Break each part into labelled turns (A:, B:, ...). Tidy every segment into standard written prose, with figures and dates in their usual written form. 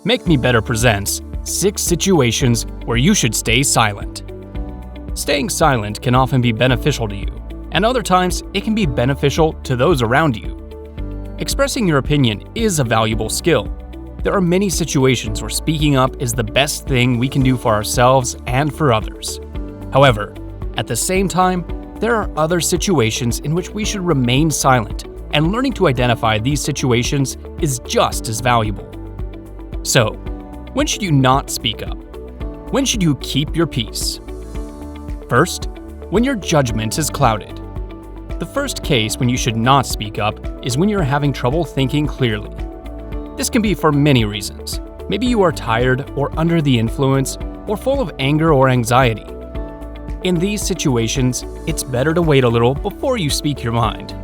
A: Make Me Better presents 6 situations where you should stay silent. Staying silent can often be beneficial to you, and other times it can be beneficial to those around you. Expressing your opinion is a valuable skill. There are many situations where speaking up is the best thing we can do for ourselves and for others. However, at the same time, there are other situations in which we should remain silent, and learning to identify these situations is just as valuable. So, when should you not speak up? When should you keep your peace? First, when your judgment is clouded. The first case when you should not speak up is when you're having trouble thinking clearly. This can be for many reasons. Maybe you are tired or under the influence or full of anger or anxiety. In these situations, it's better to wait a little before you speak your mind.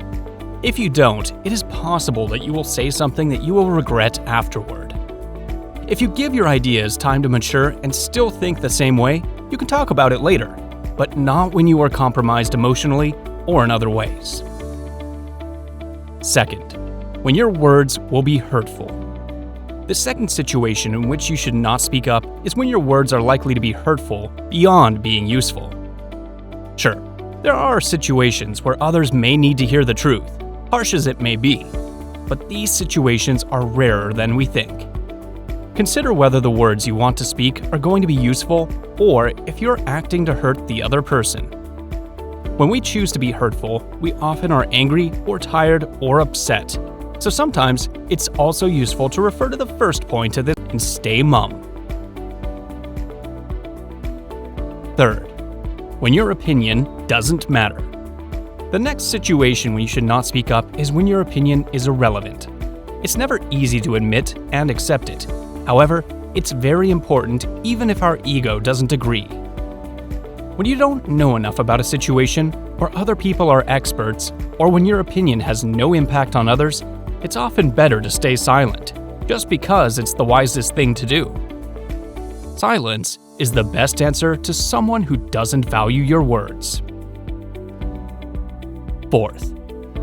A: If you don't, it is possible that you will say something that you will regret afterward. If you give your ideas time to mature and still think the same way, you can talk about it later, but not when you are compromised emotionally or in other ways. Second, when your words will be hurtful. The second situation in which you should not speak up is when your words are likely to be hurtful beyond being useful. Sure, there are situations where others may need to hear the truth, harsh as it may be, but these situations are rarer than we think. Consider whether the words you want to speak are going to be useful or if you're acting to hurt the other person. When we choose to be hurtful, we often are angry or tired or upset, so sometimes it's also useful to refer to the first point of this and stay mum. Third, when your opinion doesn't matter. The next situation when you should not speak up is when your opinion is irrelevant. It's never easy to admit and accept it. However, it's very important even if our ego doesn't agree. When you don't know enough about a situation, or other people are experts, or when your opinion has no impact on others, it's often better to stay silent, just because it's the wisest thing to do. Silence is the best answer to someone who doesn't value your words. Fourth,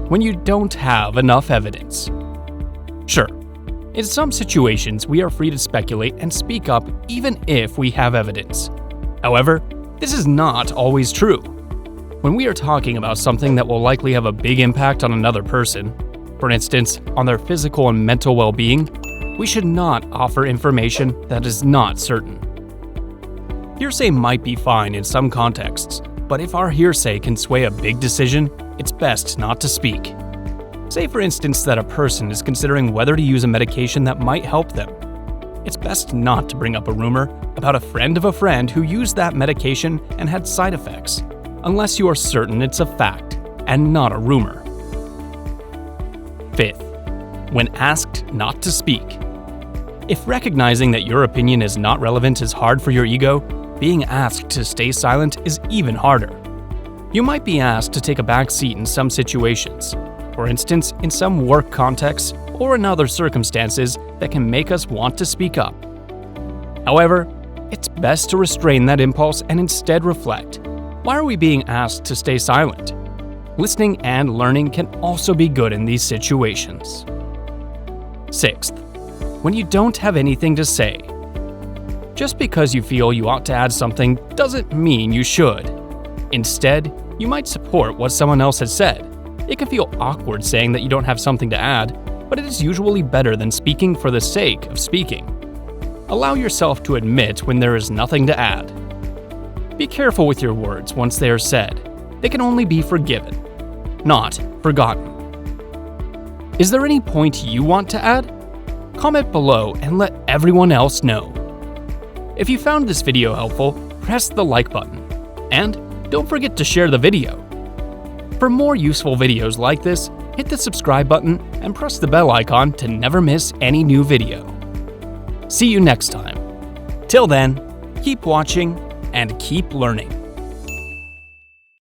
A: when you don't have enough evidence. Sure, in some situations we are free to speculate and speak up even if we have evidence. However, this is not always true. When we are talking about something that will likely have a big impact on another person, for instance, on their physical and mental well-being, we should not offer information that is not certain. Hearsay might be fine in some contexts, but if our hearsay can sway a big decision, it's best not to speak. Say for instance that a person is considering whether to use a medication that might help them. It's best not to bring up a rumor about a friend of a friend who used that medication and had side effects, unless you are certain it's a fact and not a rumor. Fifth, when asked not to speak. If recognizing that your opinion is not relevant is hard for your ego, being asked to stay silent is even harder. You might be asked to take a back seat in some situations, for instance, in some work contexts or in other circumstances that can make us want to speak up. However, it's best to restrain that impulse and instead reflect. Why are we being asked to stay silent? Listening and learning can also be good in these situations. Sixth, when you don't have anything to say. Just because you feel you ought to add something doesn't mean you should. Instead, you might support what someone else has said. It can feel awkward saying that you don't have something to add, but it is usually better than speaking for the sake of speaking. Allow yourself to admit when there is nothing to add. Be careful with your words once they are said. They can only be forgiven, not forgotten. Is there any point you want to add? Comment below and let everyone else know. If you found this video helpful, press the like button. And don't forget to share the video. For more useful videos like this, hit the subscribe button and press the bell icon to never miss any new video. See you next time. Till then, keep watching and keep learning.